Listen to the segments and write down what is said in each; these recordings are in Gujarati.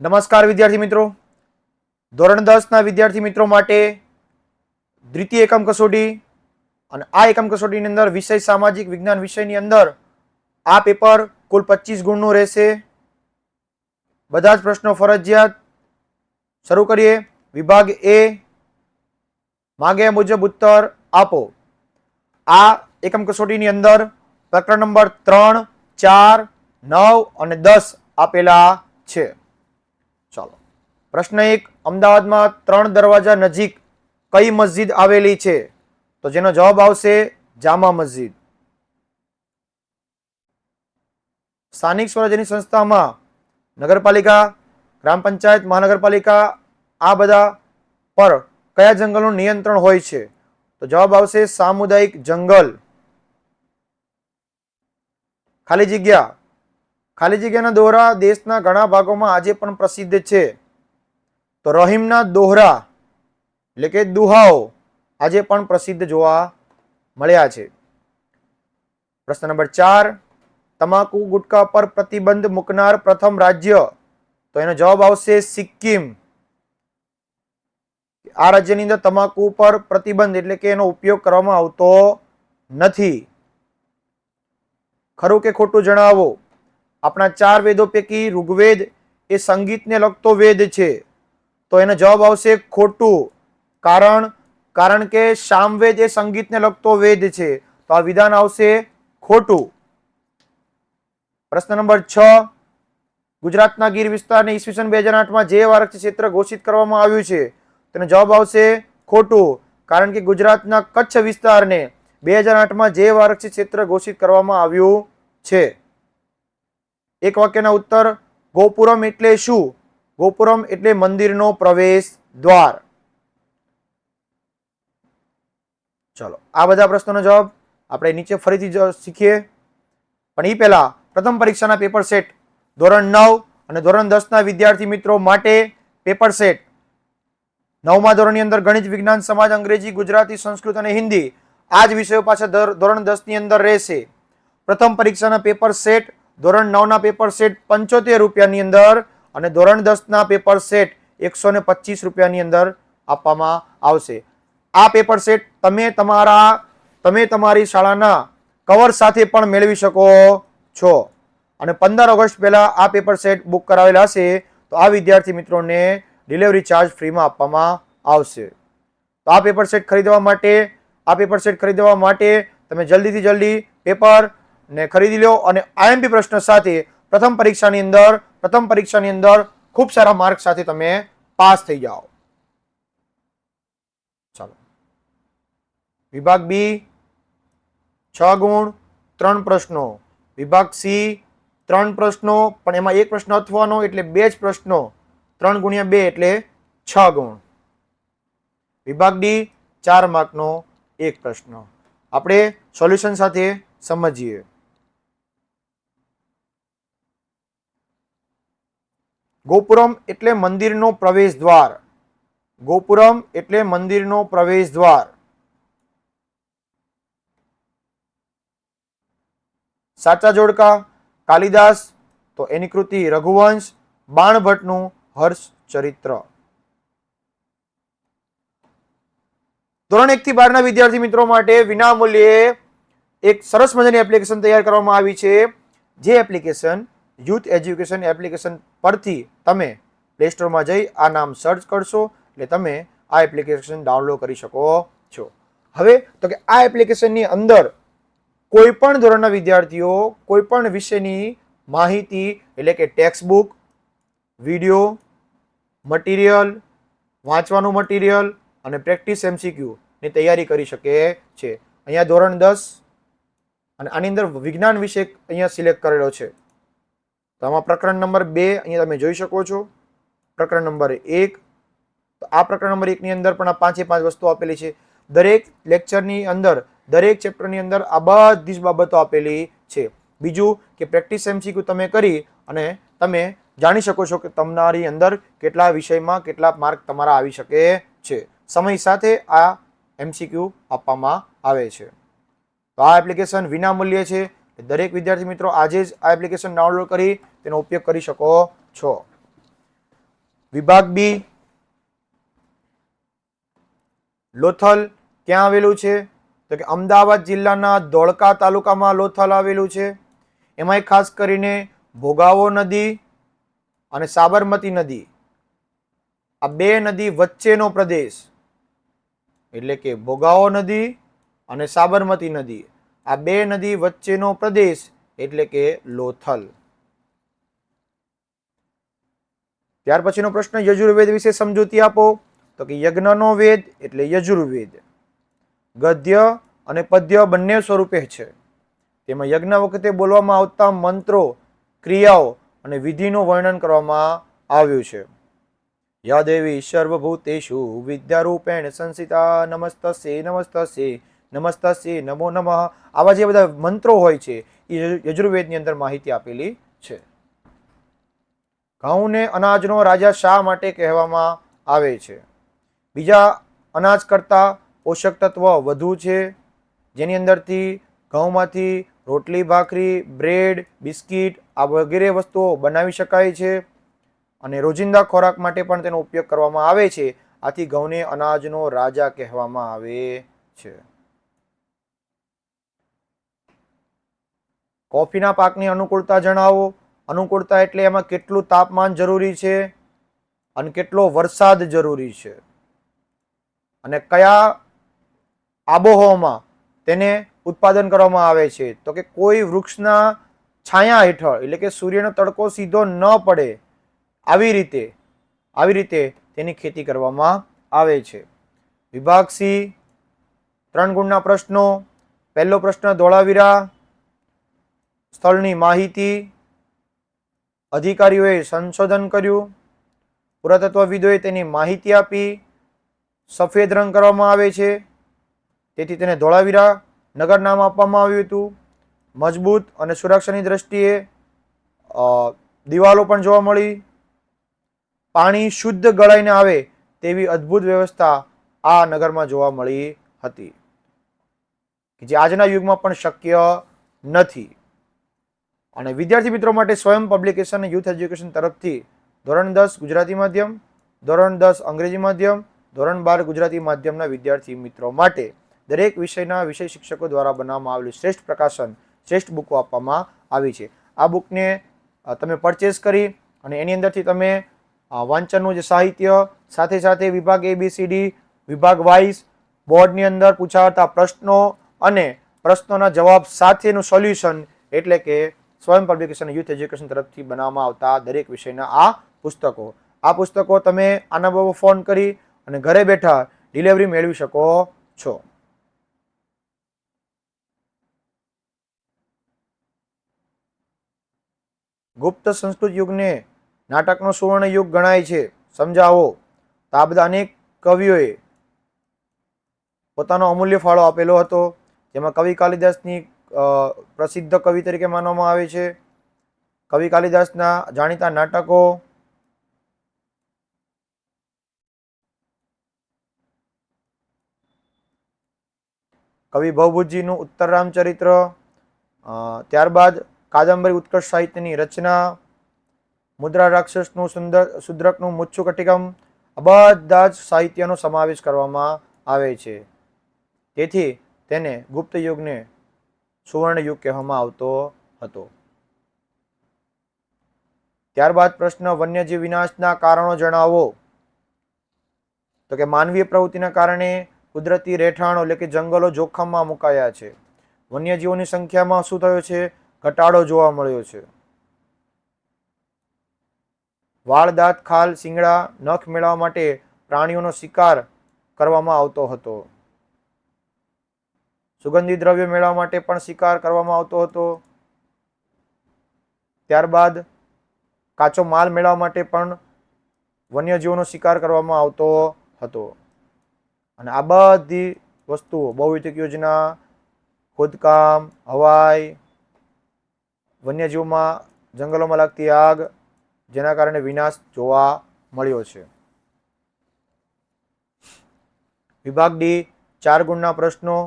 નમસ્કાર વિદ્યાર્થી મિત્રો, ધોરણ 10 ના વિદ્યાર્થી મિત્રો માટે દ્વિતીય એકમ કસોટી અને આ એકમ કસોટીની અંદર વિષય સામાજિક વિજ્ઞાન વિષયની અંદર આ પેપર કુલ 25 ગુણનું રહેશે. બધા જ પ્રશ્નો ફરજિયાત. શરૂ કરીએ. વિભાગ એ, માગ્યા મુજબ ઉત્તર આપો. આ એકમ કસોટીની અંદર પ્રકરણ નંબર 3, 4, 9 અને 10 આપેલા છે. ચાલો, પ્રશ્ન 1, અમદાવાદમાં 3 દરવાજા નજીક કઈ મસ્જિદ આવેલી છે? તો જેનો જવાબ આવશે જામા મસ્જિદ. સ્થાનિક સ્વરાજ્યની સંસ્થામાં નગરપાલિકા, ગ્રામ પંચાયત, મહાનગરપાલિકા આ બધા પર કયા જંગલનું નિયંત્રણ હોય છે? તો જવાબ આવશે સામુદાયિક જંગલ. ખાલી જગ્યા. ખાલી જગ્યાના દોહરા દેશના ઘણા ભાગોમાં આજે પણ પ્રસિદ્ધ છે. તો રહીમના દોહરા એટલે કે દુહાઓ આજે પણ પ્રસિદ્ધ જોવા મળ્યા છે. પ્રશ્ન નંબર 4, તમાકુ ગુટકા પર પ્રતિબંધ મૂકનાર પ્રથમ રાજ્ય? તો એનો જવાબ આવશે સિક્કિમ. આ રાજ્યની અંદર તમાકુ પર પ્રતિબંધ એટલે કે એનો ઉપયોગ કરવામાં આવતો નથી. ખરું કે ખોટું જણાવો. આપણા 4 વેદો પૈકી ઋગ્વેદ એ સંગીતને લગતો વેદ છે. તો એનો જવાબ આવશે ખોટું. કારણ કે સામવેદ એ સંગીતને લગતો વેદ છે. તો આ વિધાન આવશે ખોટું. પ્રશ્ન નંબર 6, ગુજરાતના ગીર વિસ્તારને ઈસવીસન 2008માં જે આરક્ષિત ક્ષેત્ર ઘોષિત કરવામાં આવ્યું છે તેનો જવાબ આવશે ખોટું. કારણ કે ગુજરાતના કચ્છ વિસ્તારને 2008માં જે આરક્ષિત ક્ષેત્ર ઘોષિત કરવામાં આવ્યું છે. એક વાક્યના ઉત્તર. ગોપુરમ એટલે શું? ગોપુરમ એટલે મંદિરનો પ્રવેશ દ્વાર. ચલો, આ બધા પ્રશ્નોનો જવાબ આપણે નીચે ફરીથી શીખીએ. પણ એ પહેલા પ્રથમ પરીક્ષાના પેપર સેટ ધોરણ 9 અને ધોરણ 10 ના વિદ્યાર્થી મિત્રો માટે પેપર સેટ 9મા ધોરણની અંદર ગણિત, વિજ્ઞાન, સમાજ, અંગ્રેજી, ગુજરાતી, સંસ્કૃત અને હિન્દી આ જ વિષયો પાછા ધોરણ 10 ની અંદર રહેશે. પ્રથમ પરીક્ષાના પેપર સેટ ધોરણ 9 ના પેપર સેટ 75 રૂપિયાની અંદર અને ધોરણ 10 ના પેપર સેટ 125 રૂપિયાની અંદર આપવામાં આવશે. આ પેપર સેટ તમે તમારી શાળાના કવર સાથે પણ મેળવી શકો છો. અને 15 ઓગસ્ટ પહેલા આ પેપર સેટ બુક કરાવેલા હશે તો આ વિદ્યાર્થી મિત્રોને ડિલિવરી ચાર્જ ફ્રીમાં આપવામાં આવશે. તો આ પેપર સેટ ખરીદવા માટે તમે જલ્દીથી જલ્દી પેપર ને ખરીદી લો અને આઈએમપી પ્રશ્ન સાથે પ્રથમ પરીક્ષાની અંદર ખૂબ સારા માર્ક સાથે તમે પાસ થઈ જાઓ. ચાલો, વિભાગ બી 6 ગુણ 3 પ્રશ્નો. વિભાગ સી 3 પ્રશ્નો પણ એમાં એક પ્રશ્ન અથવાનો એટલે 2 જ પ્રશ્નો. 3 ગુણ્યા 2 એટલે 6 ગુણ. વિભાગ ડી 4 માર્કનો 1 પ્રશ્ન. આપણે સોલ્યુશન સાથે સમજીએ. ગોપુરમ એટલે મંદિરનો પ્રવેશ દ્વાર. ગોપુરમ એટલે મંદિરનો પ્રવેશ દ્વાર. સાચા જોડકા. કાલિદાસ તો એની કૃતિ રઘુવંશ, બાણભટ્ટનું હર્ષ ચરિત્ર. ધોરણ 1 થી 12 ના વિદ્યાર્થી મિત્રો માટે વિનામૂલ્યે એક સરસ મજાની એપ્લિકેશન તૈયાર કરવામાં આવી છે. જે એપ્લિકેશન યુથ એજ્યુકેશન એપ્લિકેશન પરથી તમે પ્લે સ્ટોરમાં જઈ આ નામ સર્ચ કરશો એટલે તમે આ એપ્લિકેશન ડાઉનલોડ કરી શકો છો. હવે તો કે આ એપ્લિકેશનની અંદર કોઈ પણ ધોરણના વિદ્યાર્થીઓ કોઈ પણ વિષયની માહિતી એટલે કે ટેક્સ્ટ બુક, વિડીયો, મટીરિયલ, વાંચવાનું મટીરિયલ અને પ્રેક્ટિસ MCQ ની તૈયારી કરી શકે છે. અહીંયા ધોરણ 10 અને આની અંદર વિજ્ઞાન વિષય અહીંયા સિલેક્ટ કરેલો છે. તો આમાં પ્રકરણ નંબર 2 અહીંયા તમે જોઈ શકો છો. પ્રકરણ નંબર 1. તો આ પ્રકરણ નંબર 1 ની અંદર પણ આ 5 વસ્તુ આપેલી છે. દરેક લેક્ચરની અંદર દરેક ચેપ્ટરની અંદર આ બધી જ બાબતો આપેલી છે. બીજું કે પ્રેક્ટિસ MCQ તમે કરી અને તમે જાણી શકો છો કે તમારી અંદર કેટલા વિષયમાં કેટલા માર્ક તમારા આવી શકે છે. સમય સાથે આ MCQ આપવામાં આવે છે. તો આ એપ્લિકેશન વિનામૂલ્યે છે. દરેક વિદ્યાર્થી મિત્રો આજે જ આ એપ્લિકેશન ડાઉનલોડ કરી તેનો ઉપયોગ કરી શકો છો. વિભાગ બી, લોથલ ક્યાં આવેલું છે? તો કે અમદાવાદ જિલ્લાના ધોળકા તાલુકામાં લોથલ આવેલું છે. એમાંય ખાસ કરીને ભોગાવો નદી અને સાબરમતી નદી, આ બે નદી વચ્ચેનો પ્રદેશ, એટલે કે ભોગાવો નદી અને સાબરમતી નદી, આ બે નદી વચ્ચેનો પ્રદેશ એટલે કે લોથલ. ત્યાર પછીનો પ્રશ્ન, યજુર્વેદ વિશે સમજૂતી આપો. તો કે યજ્ઞનો વેદ એટલે યજુર્વેદ. ગદ્ય અને પદ્ય બંને સ્વરૂપે છે. તેમાં યજ્ઞ વખતે બોલવામાં આવતા મંત્રો, ક્રિયાઓ અને વિધિનું વર્ણન કરવામાં આવ્યું છે. યા દેવી સર્વભૂતેષુ વિદ્યારૂપેણ સંસ્થિતા નમસ્તસ્યે નમસ્તસ્યે નમસ્તસ્યે નમો નમઃ. આવા જે બધા મંત્રો હોય છે એ યજુર્વેદની અંદર માહિતી આપેલી છે. ઘઉંને અનાજનો રાજા શા માટે કહેવામાં આવે છે? બીજા અનાજ કરતાં પોષક તત્વ વધુ છે, જેની અંદરથી ઘઉંમાંથી રોટલી ભાખરી, બ્રેડ, બિસ્કિટ આ વગેરે વસ્તુઓ બનાવી શકાય છે અને રોજિંદા ખોરાક માટે પણ તેનો ઉપયોગ કરવામાં આવે છે. આથી ઘઉંને અનાજનો રાજા કહેવામાં આવે છે. કોફીના પાકની અનુકૂળતા જણાવો. અનુકૂળતા એટલે એમાં કેટલું તાપમાન જરૂરી છે અને કેટલો વરસાદ જરૂરી છે અને કયા આબોહવામાં તેને ઉત્પાદન કરવામાં આવે છે. તો કે કોઈ વૃક્ષના છાયા હેઠળ, એટલે કે સૂર્યનો તડકો સીધો ન પડે આવી રીતે તેની ખેતી કરવામાં આવે છે. વિભાગ સી, 3 ગુણના પ્રશ્નો. પહેલો પ્રશ્ન, ધોળાવીરા સ્થળની માહિતી. અધિકારીઓએ સંશોધન કર્યું, પુરાતત્વવિદોએ તેની માહિતી આપી. સફેદ રંગ કરવામાં આવે છે તેથી તેને ધોળાવીરા નગર નામ આપવામાં આવ્યું હતું. મજબૂત અને સુરક્ષાની દ્રષ્ટિએ દિવાલો પણ જોવા મળી. પાણી શુદ્ધ ગળાઈને આવે તેવી અદ્ભુત વ્યવસ્થા આ નગરમાં જોવા મળી હતી, જે આજના યુગમાં પણ શક્ય નથી. અને વિદ્યાર્થી મિત્રો માટે સ્વયં પબ્લિકેશન અને યુથ એજ્યુકેશન તરફથી ધોરણ 10 ગુજરાતી માધ્યમ, ધોરણ 10 અંગ્રેજી માધ્યમ, ધોરણ 12 ગુજરાતી માધ્યમના વિદ્યાર્થી મિત્રો માટે દરેક વિષયના વિષય શિક્ષકો દ્વારા બનાવવામાં આવેલું શ્રેષ્ઠ પ્રકાશન, શ્રેષ્ઠ બુકો આપવામાં આવી છે. આ બુકને તમે પરચેસ કરી અને એની અંદરથી તમે વાંચનનું જે સાહિત્ય, સાથે સાથે વિભાગ ABCD, વિભાગ વાઇઝ બોર્ડની અંદર પૂછાતા પ્રશ્નો અને પ્રશ્નોના જવાબ સાથેનું સોલ્યુશન, એટલે કે સ્વયં પબ્લિકેશન યુથ એજ્યુકેશન તરફથી બનાવવામાં આવતા દરેક વિષયના આ પુસ્તકો તમે આના પર ફોન કરી અને ઘરે બેઠા ડિલિવરી મેળવી શકો છો. ગુપ્ત સંસ્કૃત યુગને નાટકનો સુવર્ણ યુગ ગણાય છે, સમજાવો. તો આ બધા અનેક કવિઓએ પોતાનો અમૂલ્ય ફાળો આપેલો હતો, જેમાં કવિ કાલિદાસની પ્રસિદ્ધ કવિ તરીકે માનવામાં આવે છે. કવિ કાલિદાસના જાણીતા નાટકો કવિ ભવભૂતિજીનું ઉત્તર રામચરિત્ર, ત્યારબાદ કાદંબરી ઉત્કર્ષ સાહિત્યની રચના, મુદ્રા રાક્ષસનું શુદ્રકનું મુચ્છુ કટિકમ, આ બધા જ સાહિત્યનો સમાવેશ કરવામાં આવે છે. તેથી તેને ગુપ્ત યુગને સુવર્ણ યુગ કહેવામાં આવતો હતો. ત્યારબાદ પ્રશ્ન, વન્યજીવ વિનાશના કારણો જણાવો. તો કે માનવીય પ્રવૃત્તિના કારણે કુદરતી રહેઠાણો એટલે કે જંગલો જોખમમાં મુકાયા છે. વન્યજીવોની સંખ્યામાં શું થયો છે? ઘટાડો જોવા મળ્યો છે. વાળ, દાંત, ખાલ, શિંગડા, નખ મેળવવા માટે પ્રાણીઓનો શિકાર કરવામાં આવતો હતો. સુગંધી દ્રવ્ય મેળવવા માટે પણ શિકાર કરવામાં આવતો હતો. ત્યારબાદ કાચો માલ મેળવવા માટે પણ વન્યજીવોનો શિકાર કરવામાં આવતો હતો. અને આ બધી વસ્તુઓ બહુવિધ યોજના, ખોદકામ, હવાઈ, વન્યજીવોમાં જંગલોમાં લાગતી આગ, જેના કારણે વિનાશ જોવા મળ્યો છે. વિભાગ ડી, 4 ગુણના પ્રશ્નો,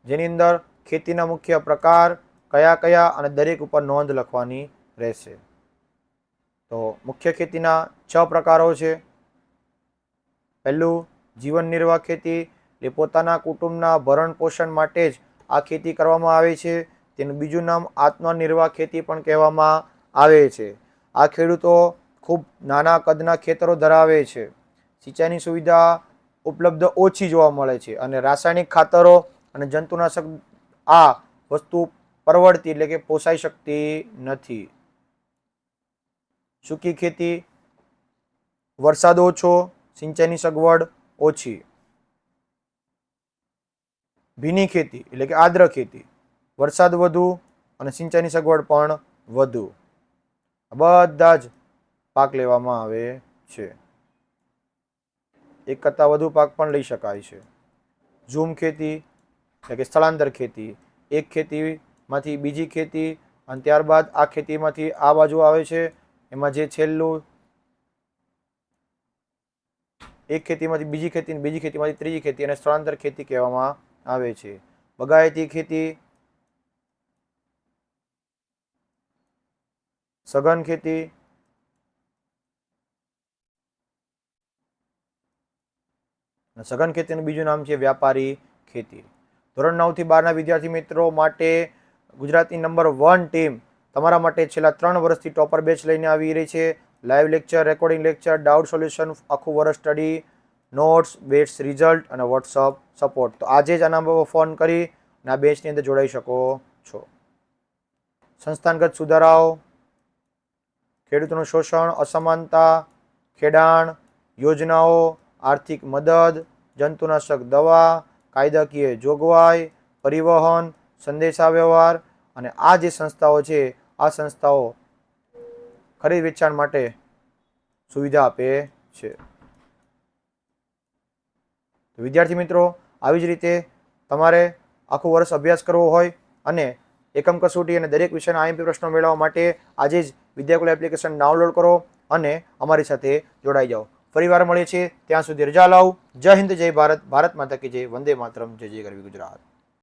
જેની અંદર ખેતીના મુખ્ય પ્રકાર કયા કયા અને દરેક ઉપર નોંધ લખવાની રહેશે. તો મુખ્ય ખેતીના 6 પ્રકારો છે. પહેલું જીવન નિર્વાહ ખેતી, એટલે પોતાના કુટુંબના ભરણ પોષણ માટે જ આ ખેતી કરવામાં આવે છે. તેનું બીજું નામ આત્મનિર્વાહ ખેતી પણ કહેવામાં આવે છે. આ ખેડૂતો ખૂબ નાના કદના ખેતરો ધરાવે છે. સિંચાઈની સુવિધા ઉપલબ્ધ ઓછી જોવા મળે છે અને રાસાયણિક ખાતરો અને જંતુનાશક આ વસ્તુ પરવડતી એટલે કે પોસાઈ શકતી નથી. સૂકી ખેતી, વરસાદ ઓછો, સિંચાઈની સગવડ ઓછી. ભીની ખેતી એટલે કે આદ્ર ખેતી, વરસાદ વધુ અને સિંચાઈની સગવડ પણ વધુ. બધા જ પાક લેવામાં આવે છે. એક કરતાં વધુ પાક પણ લઈ શકાય છે. ઝૂમ ખેતી એટલે કે સ્થળાંતર ખેતી, એક ખેતીમાંથી બીજી ખેતી અને ત્યારબાદ આ ખેતીમાંથી આ બાજુ આવે છે. એમાં જે છેલ્લું એક ખેતીમાંથી બીજી ખેતી, બીજી ખેતીમાંથી ત્રીજી ખેતી અને સ્થળાંતર ખેતી કહેવામાં આવે છે. બગાયતી ખેતી, સઘન ખેતી, સઘન ખેતીનું બીજું નામ છે વ્યાપારી ખેતી. ધોરણ 9 થી 12ના વિદ્યાર્થી મિત્રો માટે ગુજરાતની નંબર 1 ટીમ તમારા માટે છેલ્લા 3 વર્ષથી ટોપર બેચ લઈને આવી રહી છે. Live lecture, recording lecture, doubt solution, આખું વર્ષ સ્ટડી, નોટ્સ, બેચ રિઝલ્ટ અને વોટ્સઅપ સપોર્ટ. તો આજે જ આના પર ફોન કરી અને આ બેચની અંદર જોડાઈ શકો છો. સંસ્થાગત સુધારાઓ, ખેડૂતોનું શોષણ, અસમાનતા, ખેડાણ, યોજનાઓ, આર્થિક મદદ, જંતુનાશક દવા, કાયદાકીય જોગવાઈ, પરિવહન, સંદેશાવ્યવહાર અને આ જે સંસ્થાઓ છે આ સંસ્થાઓ ખરીદ વેચાણ માટે સુવિધા આપે છે. વિદ્યાર્થી મિત્રો, આવી જ રીતે તમારે આખું વર્ષ અભ્યાસ કરવો હોય અને એકમ કસોટી અને દરેક વિષયના આઈએમપી પ્રશ્નો મેળવવા માટે આજે જ વિદ્યાકુલ એપ્લિકેશન ડાઉનલોડ કરો અને અમારી સાથે જોડાઈ જાઓ. ફરીવાર મળીએ છીએ, ત્યાં સુધી રજા લાવો. જય હિન્દ, જય ભારત, ભારત માતા કી જય, વંદે માતરમ, જય જય ગરવી ગુજરાત.